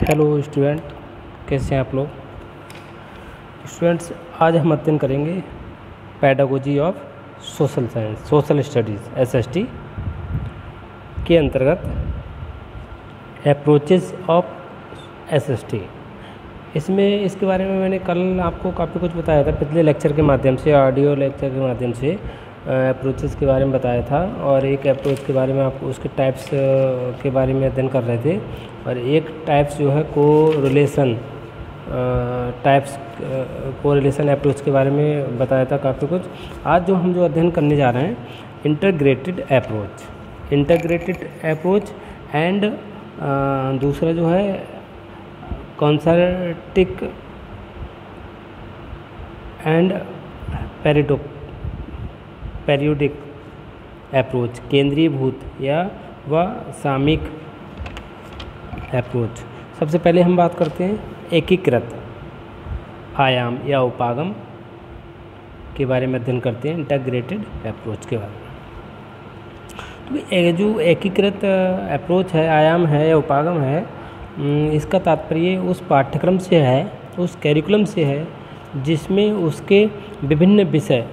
Hello student, कैसे हैं आप लोग। स्टूडेंट्स, आज हम अध्ययन करेंगे pedagogy of social science, social studies SST के अंतर्गत अप्रोचेस ऑफ SST। इसमें इसके बारे में मैंने कल आपको काफ़ी कुछ बताया था, पिछले लेक्चर के माध्यम से, ऑडियो लेक्चर के माध्यम से अप्रोचेस के बारे में बताया था। और एक अप्रोच के बारे में आपको उसके टाइप्स के बारे में अध्ययन कर रहे थे। और एक टाइप्स जो है कोरिलेशन अप्रोच के बारे में बताया था काफ़ी कुछ। आज हम अध्ययन करने जा रहे हैं इंटीग्रेटेड अप्रोच एंड दूसरा जो है कॉन्सर्टिक एंड पेरियोडिक अप्रोच, केंद्रीयभूत या व सामयिक अप्रोच। सबसे पहले हम बात करते हैं एकीकृत आयाम या उपागम के बारे में अध्ययन करते हैं, इंटीग्रेटेड अप्रोच के बारे में। तो जो एकीकृत अप्रोच है, आयाम है या उपागम है, इसका तात्पर्य उस पाठ्यक्रम से है, उस कैरिकुलम से है जिसमें उसके विभिन्न विषय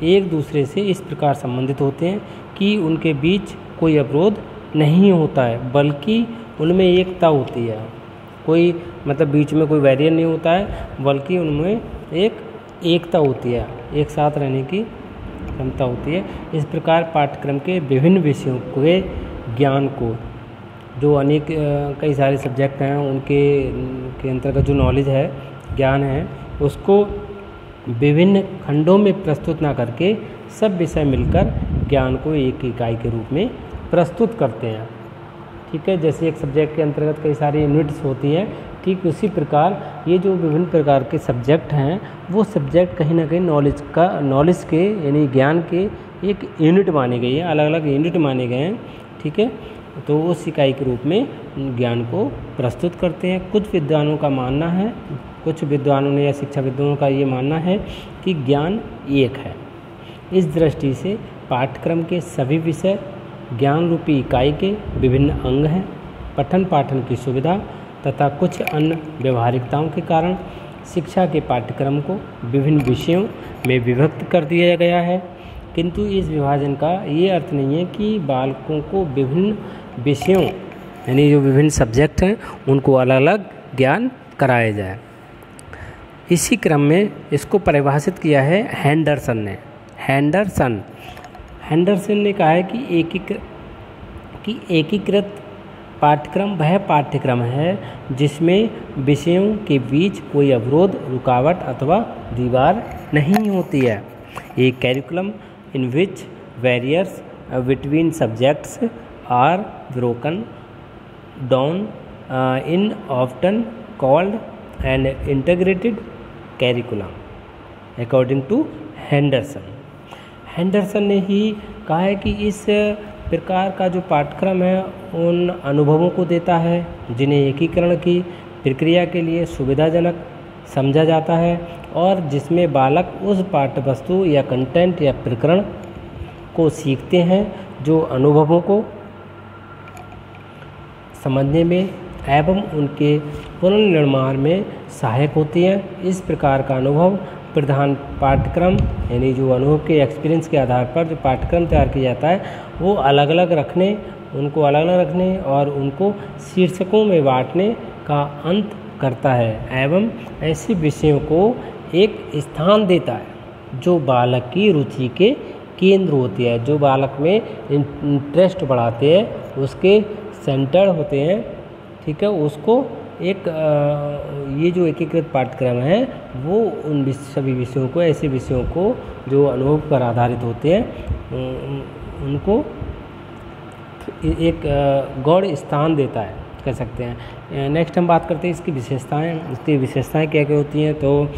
एक दूसरे से इस प्रकार संबंधित होते हैं कि उनके बीच कोई अवरोध नहीं होता है, बल्कि उनमें एकता होती है। कोई बीच में कोई बैरियर नहीं होता है, बल्कि उनमें एक एकता होती है, एक साथ रहने की क्षमता होती है। इस प्रकार पाठ्यक्रम के विभिन्न विषयों के ज्ञान को, जो अनेक कई सारे सब्जेक्ट हैं उनके अंतर्गत जो नॉलेज है, ज्ञान है, उसको विभिन्न खंडों में प्रस्तुत ना करके सब विषय मिलकर ज्ञान को एक इकाई के रूप में प्रस्तुत करते हैं। ठीक है, जैसे एक सब्जेक्ट के अंतर्गत कई सारी यूनिट्स होती हैं, ठीक उसी प्रकार ये जो विभिन्न प्रकार के सब्जेक्ट हैं, वो सब्जेक्ट कहीं ना कहीं नॉलेज के यानी ज्ञान के एक यूनिट माने गए हैं, अलग अलग यूनिट माने गए हैं। ठीक है, तो उस इकाई के रूप में ज्ञान को प्रस्तुत करते हैं। कुछ विद्वानों का मानना है, कुछ विद्वानों ने या शिक्षाविदों का ये मानना है कि ज्ञान एक है। इस दृष्टि से पाठ्यक्रम के सभी विषय ज्ञान रूपी इकाई के विभिन्न अंग हैं। पठन पाठन की सुविधा तथा कुछ अन्य व्यवहारिकताओं के कारण शिक्षा के पाठ्यक्रम को विभिन्न विषयों में विभक्त कर दिया गया है, किंतु इस विभाजन का ये अर्थ नहीं है कि बालकों को विभिन्न विषयों यानी जो विभिन्न सब्जेक्ट हैं उनको अलग अलग ज्ञान कराया जाए। इसी क्रम में इसको परिभाषित किया है हेंडरसन ने कहा है कि एकीकृत पाठ्यक्रम वह पाठ्यक्रम है जिसमें विषयों के बीच कोई अवरोध, रुकावट अथवा दीवार नहीं होती है। A curriculum in which barriers between subjects are broken down in often called an integrated curriculum according to Henderson ने ही कहा है कि इस प्रकार का जो पाठ्यक्रम है उन अनुभवों को देता है जिन्हें एकीकरण की प्रक्रिया के लिए सुविधाजनक समझा जाता है, और जिसमें बालक उस पाठ्यवस्तु या कंटेंट या प्रकरण को सीखते हैं जो अनुभवों को समझने में एवं उनके पुनर्निर्माण में सहायक होती है। इस प्रकार का अनुभव प्रधान पाठ्यक्रम यानी जो अनुभव के एक्सपीरियंस के आधार पर जो पाठ्यक्रम तैयार किया जाता है वो उनको अलग अलग रखने और उनको शीर्षकों में बांटने का अंत करता है एवं ऐसे विषयों को एक स्थान देता है जो बालक की रुचि के केंद्र होती है, जो बालक में इंटरेस्ट बढ़ाते हैं, उसके सेंटर होते हैं। ठीक है, उसको एक ये जो एकीकृत पाठ्यक्रम है वो उन सभी विषयों को, ऐसे विषयों को जो अनुभव पर आधारित होते हैं उनको एक गौड़ स्थान देता है, कह सकते हैं। नेक्स्ट हम बात करते हैं इसकी विशेषताएं क्या क्या होती हैं। तो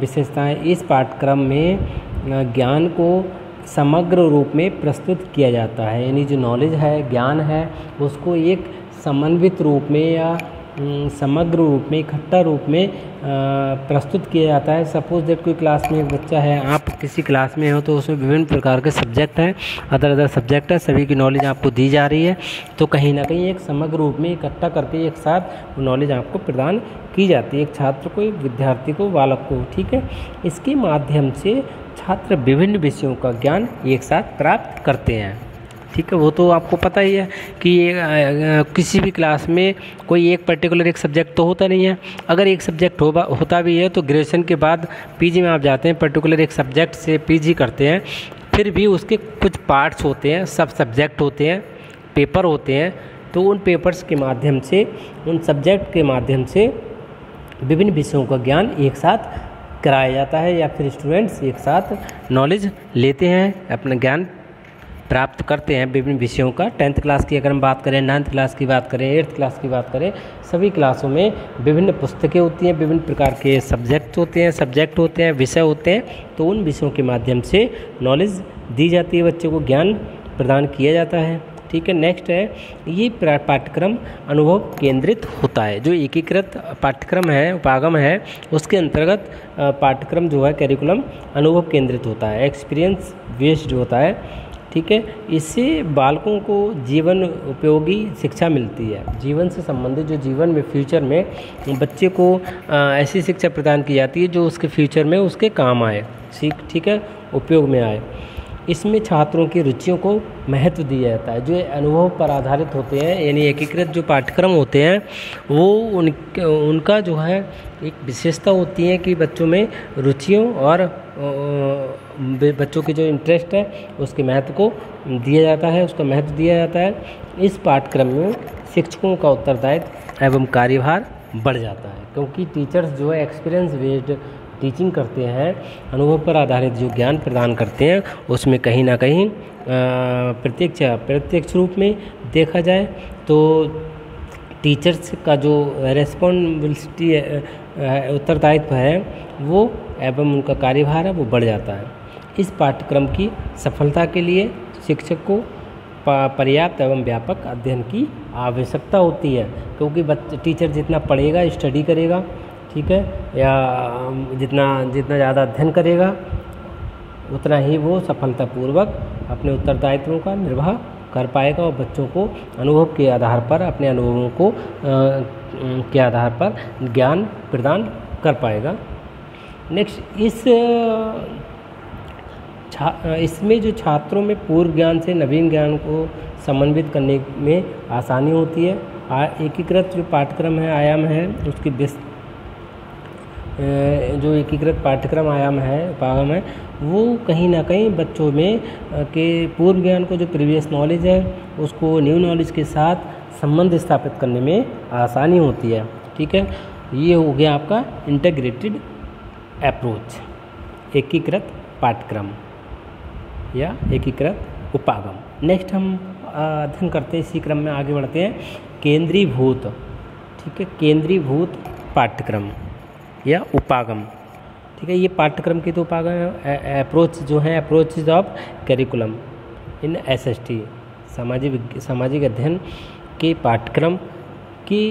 विशेषताएं, इस पाठ्यक्रम में ज्ञान को समग्र रूप में प्रस्तुत किया जाता है, यानी जो नॉलेज है, ज्ञान है, उसको एक समन्वित रूप में या समग्र रूप में, इकट्ठा रूप में प्रस्तुत किया जाता है। सपोज दैट कोई क्लास में एक बच्चा है, आप किसी क्लास में हो तो उसमें विभिन्न प्रकार के सब्जेक्ट हैं, अदर सब्जेक्ट हैं, सभी की नॉलेज आपको दी जा रही है, तो कहीं ना कहीं एक समग्र रूप में इकट्ठा करके एक साथ नॉलेज आपको प्रदान की जाती है, एक छात्र को, एक विद्यार्थी को, बालक को। ठीक है, इसके माध्यम से छात्र विभिन्न विषयों का ज्ञान एक साथ प्राप्त करते हैं। ठीक है, वो तो आपको पता ही है कि किसी भी क्लास में कोई एक पर्टिकुलर एक सब्जेक्ट तो होता नहीं है। अगर एक सब्जेक्ट होता भी है तो ग्रेजुएशन के बाद पीजी में आप जाते हैं, पर्टिकुलर एक सब्जेक्ट से पीजी करते हैं, फिर भी उसके कुछ पार्ट्स होते हैं, सब सब्जेक्ट होते हैं, पेपर होते हैं, तो उन पेपर्स के माध्यम से, उन सब्जेक्ट के माध्यम से विभिन्न विषयों का ज्ञान एक साथ कराया जाता है, या फिर स्टूडेंट्स एक साथ नॉलेज लेते हैं, अपना ज्ञान प्राप्त करते हैं विभिन्न विषयों का। 10th क्लास की अगर हम बात करें, 9th क्लास की बात करें, 8th क्लास की बात करें, सभी क्लासों में विभिन्न पुस्तकें होती हैं, विभिन्न प्रकार के सब्जेक्ट होते हैं, विषय होते हैं, तो उन विषयों के माध्यम से नॉलेज दी जाती है, बच्चों को ज्ञान प्रदान किया जाता है। ठीक है, नेक्स्ट है, ये पाठ्यक्रम अनुभव केंद्रित होता है। जो एकीकृत पाठ्यक्रम है, उपागम है, उसके अंतर्गत पाठ्यक्रम जो है, कैरिकुलम अनुभव केंद्रित होता है, एक्सपीरियंस बेस्ड होता है। ठीक है, इससे बालकों को जीवन उपयोगी शिक्षा मिलती है। जीवन से संबंधित, जो जीवन में फ्यूचर में बच्चे को ऐसी शिक्षा प्रदान की जाती है जो उसके फ्यूचर में उसके काम आए, ठीक है, उपयोग में आए। इसमें छात्रों की रुचियों को महत्व दिया जाता है। जो अनुभव पर आधारित होते हैं, यानी एकीकृत जो पाठ्यक्रम होते हैं, वो उनका जो है एक विशेषता होती है कि बच्चों में रुचियों और बच्चों की जो इंटरेस्ट है उसके महत्व को दिया जाता है, उसका महत्व दिया जाता है। इस पाठ्यक्रम में शिक्षकों का उत्तरदायित्व एवं कार्यभार बढ़ जाता है, क्योंकि टीचर्स जो है एक्सपीरियंस बेस्ड टीचिंग करते हैं, अनुभव पर आधारित जो ज्ञान प्रदान करते हैं, उसमें कहीं ना कहीं प्रत्यक्ष रूप में देखा जाए तो टीचर्स का जो रेस्पॉन्सिबिलिटी उत्तरदायित्व है वो एवं उनका कार्यभार है वो बढ़ जाता है। इस पाठ्यक्रम की सफलता के लिए शिक्षक को पर्याप्त एवं व्यापक अध्ययन की आवश्यकता होती है, क्योंकि टीचर जितना पढ़ेगा, स्टडी करेगा, ठीक है, या जितना ज़्यादा अध्ययन करेगा उतना ही वो सफलतापूर्वक अपने उत्तरदायित्वों का निर्वाह कर पाएगा और बच्चों को अनुभव के आधार पर, अपने अनुभवों को के आधार पर ज्ञान प्रदान कर पाएगा। नेक्स्ट, इसमें जो छात्रों में पूर्व ज्ञान से नवीन ज्ञान को समन्वित करने में आसानी होती है। एकीकृत जो पाठ्यक्रम है, आयाम है, उसकी जो एकीकृत पाठ्यक्रम आयाम है, उपागम है, वो कहीं ना कहीं बच्चों में के पूर्व ज्ञान को, जो प्रीवियस नॉलेज है, उसको न्यू नॉलेज के साथ संबंध स्थापित करने में आसानी होती है। ठीक है, ये हो गया आपका इंटीग्रेटेड अप्रोच, एकीकृत पाठ्यक्रम या एकीकृत उपागम। नेक्स्ट हम अध्ययन करते हैं, इसी क्रम में आगे बढ़ते हैं, केंद्रीभूत। ठीक है, केंद्रीभूत पाठ्यक्रम या उपागम। ठीक है, ये पाठ्यक्रम की तो उपागम अप्रोच जो है, approach of curriculum in SST, सामाजिक अध्ययन के पाठ्यक्रम की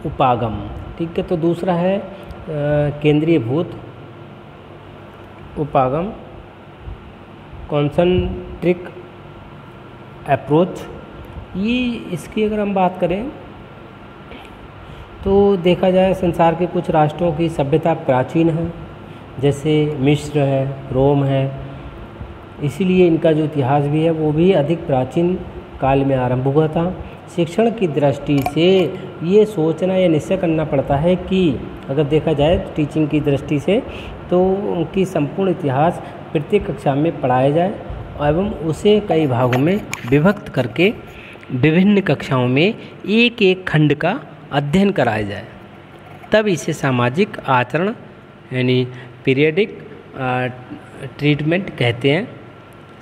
उपागम। ठीक है, तो दूसरा है केंद्रीभूत उपागम, कॉन्सेंट्रिक अप्रोच। ये इसकी अगर हम बात करें तो देखा जाए, संसार के कुछ राष्ट्रों की सभ्यता प्राचीन है, जैसे मिस्र है, रोम है, इसीलिए इनका जो इतिहास भी है वो भी अधिक प्राचीन काल में आरंभ हुआ था। शिक्षण की दृष्टि से ये सोचना या निश्चय करना पड़ता है कि अगर देखा जाए टीचिंग की दृष्टि से, तो उनकी संपूर्ण इतिहास प्रत्येक कक्षा में पढ़ाया जाए एवं उसे कई भागों में विभक्त करके विभिन्न कक्षाओं में एक एक खंड का अध्ययन कराया जाए, तब इसे सामाजिक आचरण यानी पीरियडिक ट्रीटमेंट कहते हैं।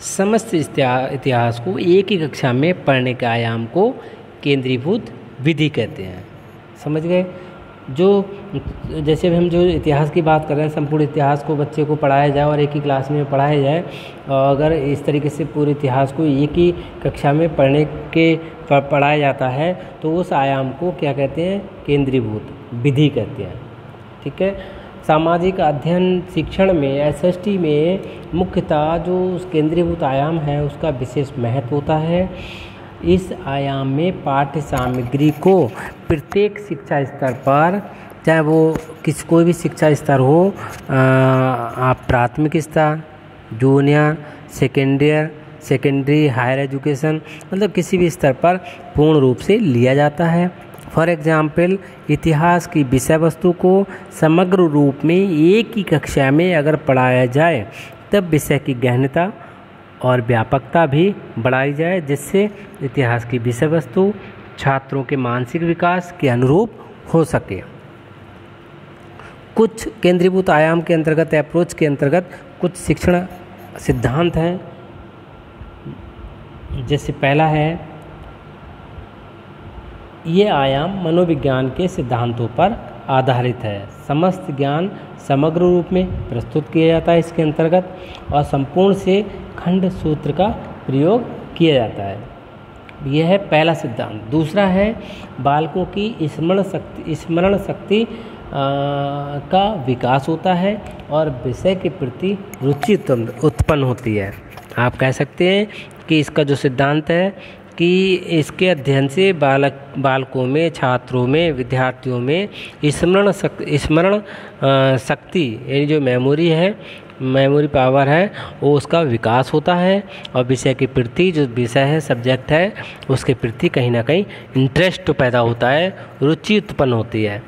समस्त इतिहास को एक ही कक्षा में पढ़ने के आयाम को केंद्रीभूत विधि कहते हैं। समझ गए? जो जैसे हम जो इतिहास की बात कर रहे हैं, संपूर्ण इतिहास को बच्चे को पढ़ाया जाए और एक ही क्लास में पढ़ाया जाए, अगर इस तरीके से पूरे इतिहास को एक ही कक्षा में पढ़ाया जाता है तो उस आयाम को क्या कहते हैं? केंद्रीभूत विधि कहते हैं। ठीक है। सामाजिक अध्ययन शिक्षण में एसएसटी में मुख्यतः जो उस केंद्रीभूत आयाम है उसका विशेष महत्व होता है। इस आयाम में पाठ्य सामग्री को प्रत्येक शिक्षा स्तर पर, चाहे वो कोई भी शिक्षा स्तर हो, आप प्राथमिक स्तर, जूनियर, सेकेंडरी, हायर एजुकेशन, मतलब किसी भी स्तर पर पूर्ण रूप से लिया जाता है। फॉर एग्जाम्पल, इतिहास की विषय वस्तु को समग्र रूप में एक ही कक्षा में अगर पढ़ाया जाए तब विषय की गहनता और व्यापकता भी बढ़ाई जाए, जिससे इतिहास की विषय वस्तु छात्रों के मानसिक विकास के अनुरूप हो सके। कुछ केंद्रीभूत आयाम के अंतर्गत, अप्रोच के अंतर्गत कुछ शिक्षण सिद्धांत हैं। जैसे पहला है, ये आयाम मनोविज्ञान के सिद्धांतों पर आधारित है। समस्त ज्ञान समग्र रूप में प्रस्तुत किया जाता है इसके अंतर्गत, और संपूर्ण से खंड सूत्र का प्रयोग किया जाता है। यह है पहला सिद्धांत। दूसरा है, बालकों की स्मरण शक्ति का विकास होता है और विषय के प्रति रुचि उत्पन्न होती है। आप कह सकते हैं कि इसका जो सिद्धांत है कि इसके अध्ययन से बालकों में, छात्रों में, विद्यार्थियों में स्मरण शक्ति यानी जो मेमोरी पावर है वो उसका विकास होता है, और विषय के प्रति, जो विषय है, सब्जेक्ट है, उसके प्रति कहीं ना कहीं इंटरेस्ट पैदा होता है, रुचि उत्पन्न होती है।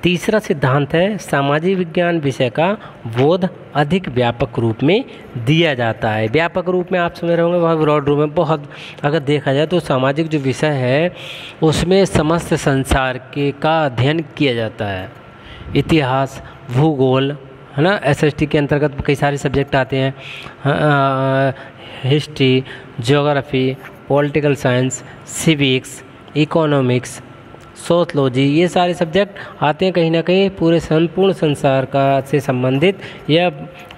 तीसरा सिद्धांत है, सामाजिक विज्ञान विषय का बोध अधिक व्यापक रूप में दिया जाता है। व्यापक रूप में आप समझ रहे होंगे, वह ब्रॉड रूप में बहुत, अगर देखा जाए तो सामाजिक जो विषय है उसमें समस्त संसार का अध्ययन किया जाता है। इतिहास, भूगोल, है ना, एसएसटी के अंतर्गत कई सारे सब्जेक्ट आते हैं, history, geography, political science, civics, economics, sociology, ये सारे सब्जेक्ट आते हैं कहीं ना कहीं पूरे संपूर्ण संसार से संबंधित या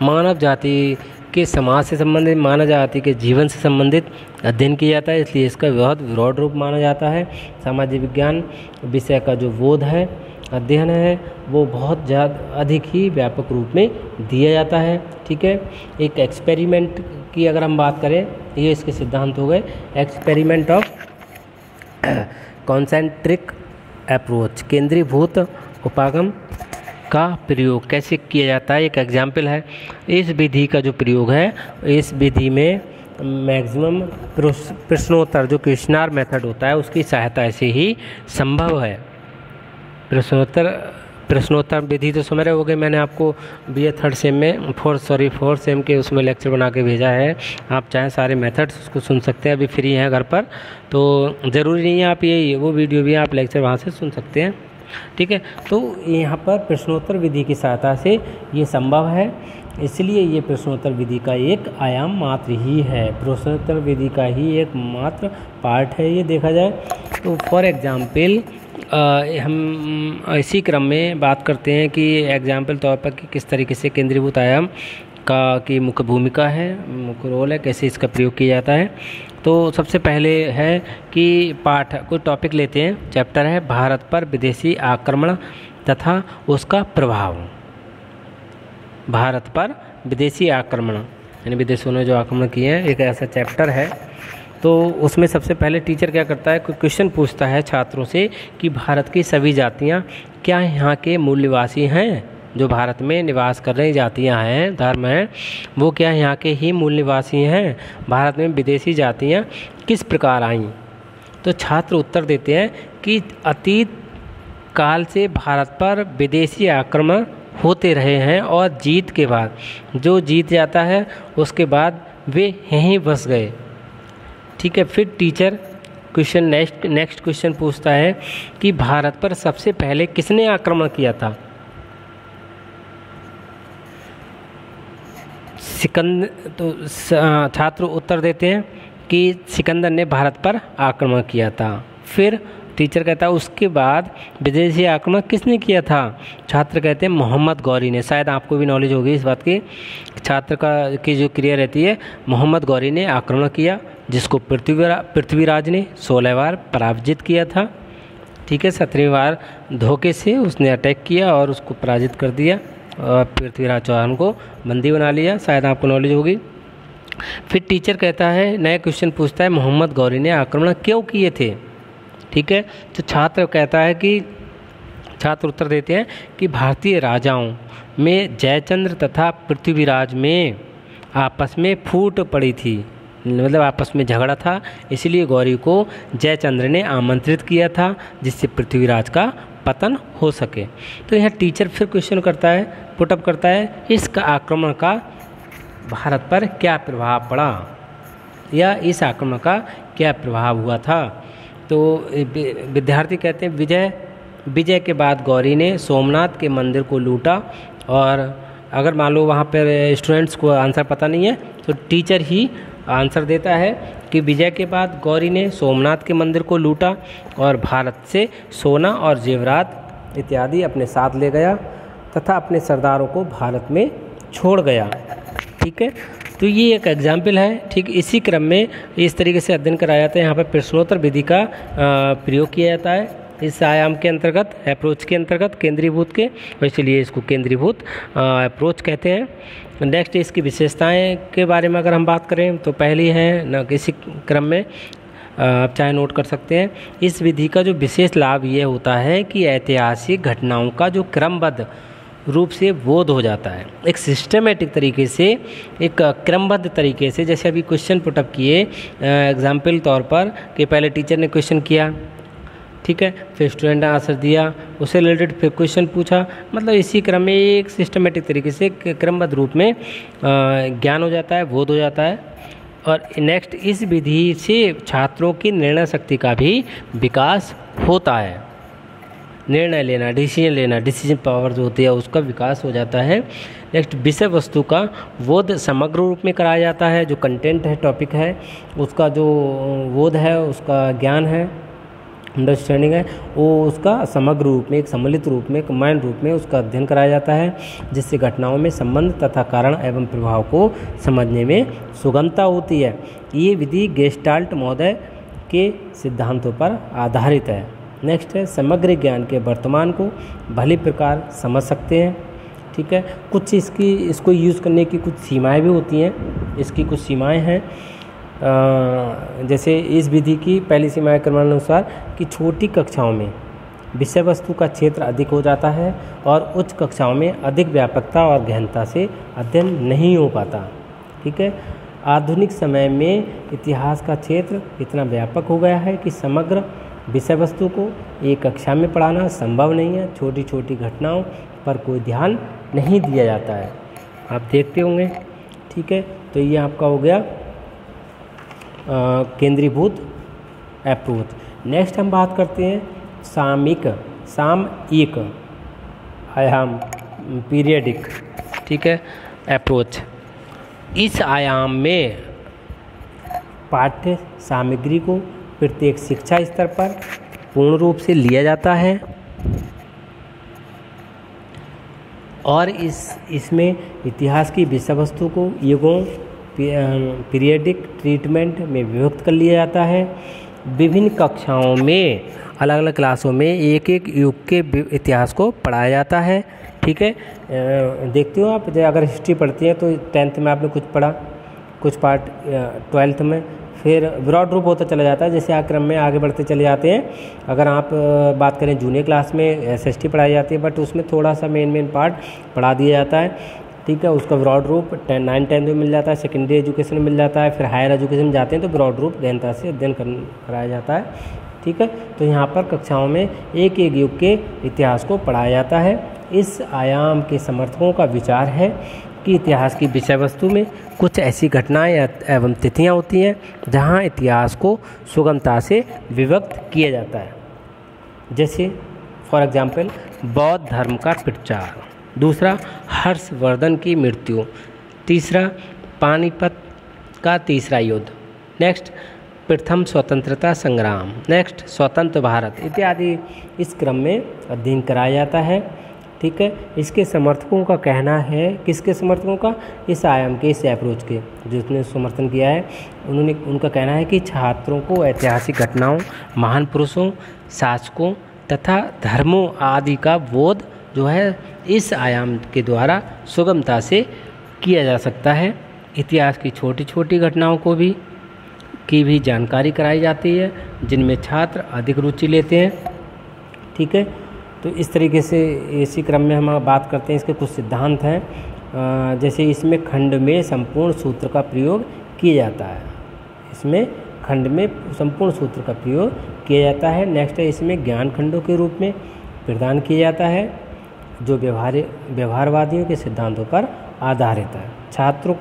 मानव जाति के समाज से संबंधित, मानव जाति के जीवन से संबंधित अध्ययन किया जाता है, इसलिए इसका बहुत ब्रॉड रूप माना जाता है। सामाजिक विज्ञान विषय का जो बोध है, अध्ययन है, वो बहुत ज़्यादा अधिक ही व्यापक रूप में दिया जाता है। ठीक है। एक एक्सपेरिमेंट की अगर हम बात करें, ये इसके सिद्धांत हो गए। एक्सपेरिमेंट ऑफ कॉन्सेंट्रिक अप्रोच, केंद्रीभूत उपागम का प्रयोग कैसे किया जाता है, एक एग्जाम्पल है। इस विधि का जो प्रयोग है, इस विधि में मैक्सिमम प्रश्नोत्तर, जो क्वेश्चनर मेथड होता है, उसकी सहायता से ही संभव है। प्रश्नोत्तर विधि तो समझ रहे होगे, मैंने आपको BA थर्ड सेम में फोर्थ सेम के उसमें लेक्चर बना के भेजा है। आप चाहें सारे मेथड्स उसको सुन सकते हैं, अभी फ्री हैं घर पर, तो ज़रूरी नहीं है आप वो वीडियो भी आप लेक्चर वहाँ से सुन सकते हैं। ठीक है। तो यहाँ पर प्रश्नोत्तर विधि की सहायता से ये संभव है, इसलिए ये प्रश्नोत्तर विधि का एक आयाम मात्र ही है, प्रश्नोत्तर विधि का ही एक मात्र पार्ट है ये देखा जाए तो। फॉर एग्जाम्पल, हम इसी क्रम में बात करते हैं कि एग्जाम्पल तौर पर कि किस तरीके से केंद्रीभूत आयाम की मुख्य भूमिका है, मुख्य रोल है, कैसे इसका प्रयोग किया जाता है। तो सबसे पहले है कि कोई टॉपिक लेते हैं, चैप्टर है भारत पर विदेशी आक्रमण तथा उसका प्रभाव। भारत पर विदेशी आक्रमण यानी विदेशों ने जो आक्रमण किए हैं, एक ऐसा चैप्टर है। तो उसमें सबसे पहले टीचर क्या करता है, कोई क्वेश्चन पूछता है छात्रों से कि भारत की सभी जातियाँ क्या यहाँ के मूल निवासी हैं, जो भारत में निवास कर रही जातियाँ हैं, धर्म हैं, वो क्या यहाँ के ही मूल निवासी हैं, भारत में विदेशी जातियाँ किस प्रकार आईं। तो छात्र उत्तर देते हैं कि अतीत काल से भारत पर विदेशी आक्रमण होते रहे हैं और जीत के बाद, जो जीत जाता है उसके बाद वे यहीं बस गए। ठीक है। फिर टीचर क्वेश्चन नेक्स्ट क्वेश्चन पूछता है कि भारत पर सबसे पहले किसने आक्रमण किया था। तो छात्र उत्तर देते हैं कि सिकंदर ने भारत पर आक्रमण किया था। फिर टीचर कहता है उसके बाद विदेशी आक्रमण किसने किया था? छात्र कहते हैं मोहम्मद गौरी ने। शायद आपको भी नॉलेज होगी इस बात की। छात्र की जो क्रिया रहती है, मोहम्मद गौरी ने आक्रमण किया, जिसको पृथ्वीराज ने 16 बार पराजित किया था। ठीक है, 17वीं बार धोखे से उसने अटैक किया और उसको पराजित कर दिया और पृथ्वीराज चौहान को बंदी बना लिया। शायद आपको नॉलेज होगी। फिर टीचर कहता है, नया क्वेश्चन पूछता है, मोहम्मद गौरी ने आक्रमण क्यों किए थे? ठीक है, तो छात्र कहता है कि छात्र उत्तर देते हैं कि भारतीय राजाओं में जयचंद्र तथा पृथ्वीराज में आपस में फूट पड़ी थी, मतलब आपस में झगड़ा था, इसलिए गौरी को जयचंद्र ने आमंत्रित किया था जिससे पृथ्वीराज का पतन हो सके। तो यहाँ टीचर फिर क्वेश्चन करता है, पुटअप करता है, इसका आक्रमण का भारत पर क्या प्रभाव पड़ा, या इस आक्रमण का क्या प्रभाव हुआ था? तो विद्यार्थी कहते हैं विजय के बाद गौरी ने सोमनाथ के मंदिर को लूटा। और अगर मान लो वहाँ पर स्टूडेंट्स को आंसर पता नहीं है तो टीचर ही आंसर देता है कि विजय के बाद गौरी ने सोमनाथ के मंदिर को लूटा और भारत से सोना और जेवरात इत्यादि अपने साथ ले गया तथा अपने सरदारों को भारत में छोड़ गया। ठीक है, तो ये एक एग्जाम्पल है। ठीक, इसी क्रम में इस तरीके से अध्ययन कराया जाता है। यहाँ पर प्रश्नोत्तर विधि का प्रयोग किया जाता है इस आयाम के अंतर्गत, अप्रोच के अंतर्गत, केंद्रीभूत के, और इसलिए इसको केंद्रीभूत अप्रोच कहते हैं। नेक्स्ट इसकी विशेषताएं के बारे में अगर हम बात करें तो पहली है न, इसी क्रम में आप चाहे नोट कर सकते हैं। इस विधि का जो विशेष लाभ ये होता है कि ऐतिहासिक घटनाओं का जो क्रमबद्ध रूप से बोध हो जाता है, एक सिस्टमेटिक तरीके से, एक क्रमबद्ध तरीके से। जैसे अभी क्वेश्चन पुटअप किए एग्जाम्पल तौर पर कि पहले टीचर ने क्वेश्चन किया, ठीक है, फिर स्टूडेंट ने आंसर दिया, उससे रिलेटेड फिर क्वेश्चन पूछा, मतलब इसी क्रम में एक सिस्टमेटिक तरीके से क्रमबद्ध रूप में ज्ञान हो जाता है, बोध हो जाता है। और नेक्स्ट, इस विधि से छात्रों की निर्णय शक्ति का भी विकास होता है। निर्णय लेना, डिसीजन पावर जो होती है उसका विकास हो जाता है। नेक्स्ट, विषय वस्तु का बोध समग्र रूप में कराया जाता है। जो कंटेंट है, टॉपिक है, उसका जो बोध है, उसका ज्ञान है, अंडरस्टैंडिंग है, वो उसका समग्र रूप में, एक सम्मिलित रूप में, कंबाइंड रूप में उसका अध्ययन कराया जाता है, जिससे घटनाओं में संबंध तथा कारण एवं प्रभाव को समझने में सुगमता होती है। ये विधि गेस्टाल्ट महोदय के सिद्धांतों पर आधारित है। नेक्स्ट है, समग्र ज्ञान के वर्तमान को भली प्रकार समझ सकते हैं। ठीक है, कुछ इसको यूज़ करने की कुछ सीमाएँ भी होती हैं। इसकी कुछ सीमाएँ हैं, जैसे इस विधि की पहली सीमा क्रमानुसार कि छोटी कक्षाओं में विषय वस्तु का क्षेत्र अधिक हो जाता है और उच्च कक्षाओं में अधिक व्यापकता और गहनता से अध्ययन नहीं हो पाता। ठीक है, आधुनिक समय में इतिहास का क्षेत्र इतना व्यापक हो गया है कि समग्र विषय वस्तु को एक कक्षा में पढ़ाना संभव नहीं है। छोटी छोटी घटनाओं पर कोई ध्यान नहीं दिया जाता है, आप देखते होंगे। ठीक है, तो ये आपका हो गया केंद्रीभूत अप्रोच। नेक्स्ट हम बात करते हैं सामयिक आयाम, पीरियडिक, ठीक है, अप्रोच। इस आयाम में पाठ्य सामग्री को प्रत्येक शिक्षा स्तर पर पूर्ण रूप से लिया जाता है और इसमें इतिहास की विषय वस्तु को युगों, पीरियडिक ट्रीटमेंट में विभक्त कर लिया जाता है। विभिन्न कक्षाओं में, अलग अलग क्लासों में एक एक युग के इतिहास को पढ़ाया जाता है। ठीक है, देखते हो आप, अगर हिस्ट्री पढ़ती हैं तो 10th में आपने कुछ पढ़ा, कुछ पार्ट 12th में, फिर ब्रॉड रूप होता चला जाता है जैसे क्रम में आगे बढ़ते चले जाते हैं। अगर आप बात करें जूनियर क्लास में SST पढ़ाई जाती है, बट उसमें थोड़ा सा मेन पार्ट पढ़ा दिया जाता है। ठीक है, उसका ब्रॉड रूप 9-10 में मिल जाता है, सेकेंडरी एजुकेशन में मिल जाता है, फिर हायर एजुकेशन में जाते हैं तो ब्रॉड रूप गहनता से अध्ययन कराया जाता है। ठीक है, तो यहाँ पर कक्षाओं में एक एक युग के इतिहास को पढ़ाया जाता है। इस आयाम के समर्थकों का विचार है कि इतिहास की विषय वस्तु में कुछ ऐसी घटनाएं एवं तिथियाँ होती हैं जहाँ इतिहास को सुगमता से विभक्त किया जाता है। जैसे फॉर एग्जाम्पल बौद्ध धर्म का प्रचार, दूसरा हर्षवर्धन की मृत्यु, तीसरा पानीपत का तीसरा युद्ध, नेक्स्ट प्रथम स्वतंत्रता संग्राम, नेक्स्ट स्वतंत्र भारत इत्यादि इस क्रम में अध्ययन कराया जाता है। ठीक है, इसके समर्थकों का कहना है, किसके समर्थकों का, इस आयाम के, इस अप्रोच के जिसने समर्थन किया है, उनका कहना है कि छात्रों को ऐतिहासिक घटनाओं, महान पुरुषों, शासकों तथा धर्मों आदि का बोध जो है इस आयाम के द्वारा सुगमता से किया जा सकता है। इतिहास की छोटी छोटी घटनाओं की भी जानकारी कराई जाती है, जिनमें छात्र अधिक रुचि लेते हैं। ठीक है, तो इस तरीके से इसी क्रम में हम बात करते हैं। इसके कुछ सिद्धांत हैं, जैसे इसमें खंड में संपूर्ण सूत्र का प्रयोग किया जाता है। इसमें खंड में संपूर्ण सूत्र का प्रयोग किया जाता है। नेक्स्ट है, इसमें ज्ञान खंडों के रूप में प्रदान किया जाता है, जो व्यवहारवादियों के सिद्धांतों पर आधारित है। छात्रों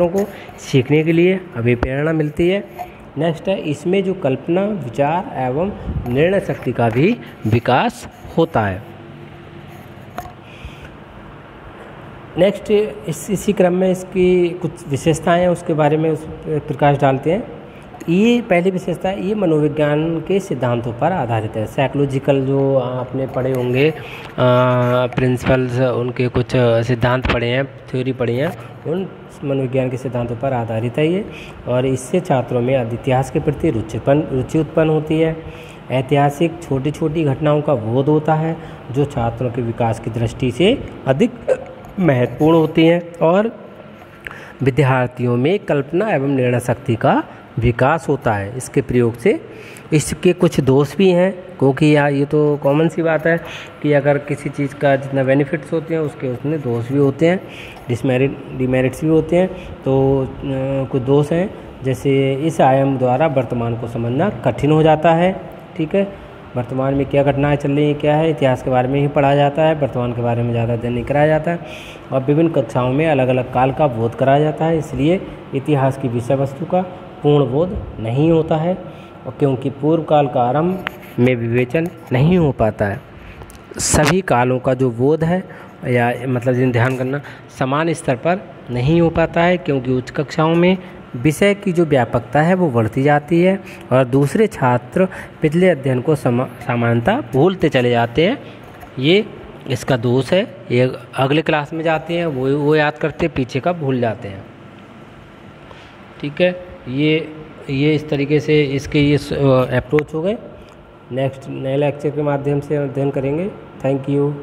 को सीखने के लिए अभिप्रेरणा मिलती है। नेक्स्ट है, इसमें जो कल्पना, विचार एवं निर्णय शक्ति का भी विकास होता है। नेक्स्ट इसी क्रम में इसकी कुछ विशेषताएं हैं, उसके बारे में उस प्रकाश डालते हैं। ये पहली विशेषता है, ये मनोविज्ञान के सिद्धांतों पर आधारित है। साइकोलॉजिकल जो आपने पढ़े होंगे प्रिंसिपल्स, उनके कुछ सिद्धांत पढ़े हैं, थ्योरी पढ़ी हैं, उन मनोविज्ञान के सिद्धांतों पर आधारित है ये। और इससे छात्रों में इतिहास के प्रति रुचि उत्पन्न होती है। ऐतिहासिक छोटी छोटी घटनाओं का बोध होता है, जो छात्रों के विकास की दृष्टि से अधिक महत्वपूर्ण होती हैं। और विद्यार्थियों में कल्पना एवं निर्णय शक्ति का विकास होता है इसके प्रयोग से। इसके कुछ दोष भी हैं, क्योंकि ये तो कॉमन सी बात है कि अगर किसी चीज़ का जितना बेनिफिट्स होते हैं उसके उतने दोष भी होते हैं, डिमेरिट्स भी होते हैं। तो कुछ दोष हैं, जैसे इस आयाम द्वारा वर्तमान को समझना कठिन हो जाता है। ठीक है, वर्तमान में क्या घटनाएं चल रही हैं, क्या है, इतिहास के बारे में ही पढ़ा जाता है, वर्तमान के बारे में ज़्यादा अध्ययन नहीं कराया जाता है। और विभिन्न कक्षाओं में अलग अलग काल का बोध कराया जाता है, इसलिए इतिहास की विषय वस्तु का पूर्ण बोध नहीं होता है, और क्योंकि पूर्व काल का आरंभ में विवेचन नहीं हो पाता है। सभी कालों का जो बोध है, या मतलब जिन ध्यान करना, समान स्तर पर नहीं हो पाता है, क्योंकि उच्च कक्षाओं में विषय की जो व्यापकता है वो बढ़ती जाती है, और दूसरे छात्र पिछले अध्ययन को सामान्यतः भूलते चले जाते हैं। ये इसका दोष है। ये अगले क्लास में जाते हैं, वो याद करते, पीछे का भूल जाते हैं। ठीक है, ये इस तरीके से इसके ये अप्रोच हो गए। नेक्स्ट नए लेक्चर के माध्यम से अध्ययन करेंगे। Thank you.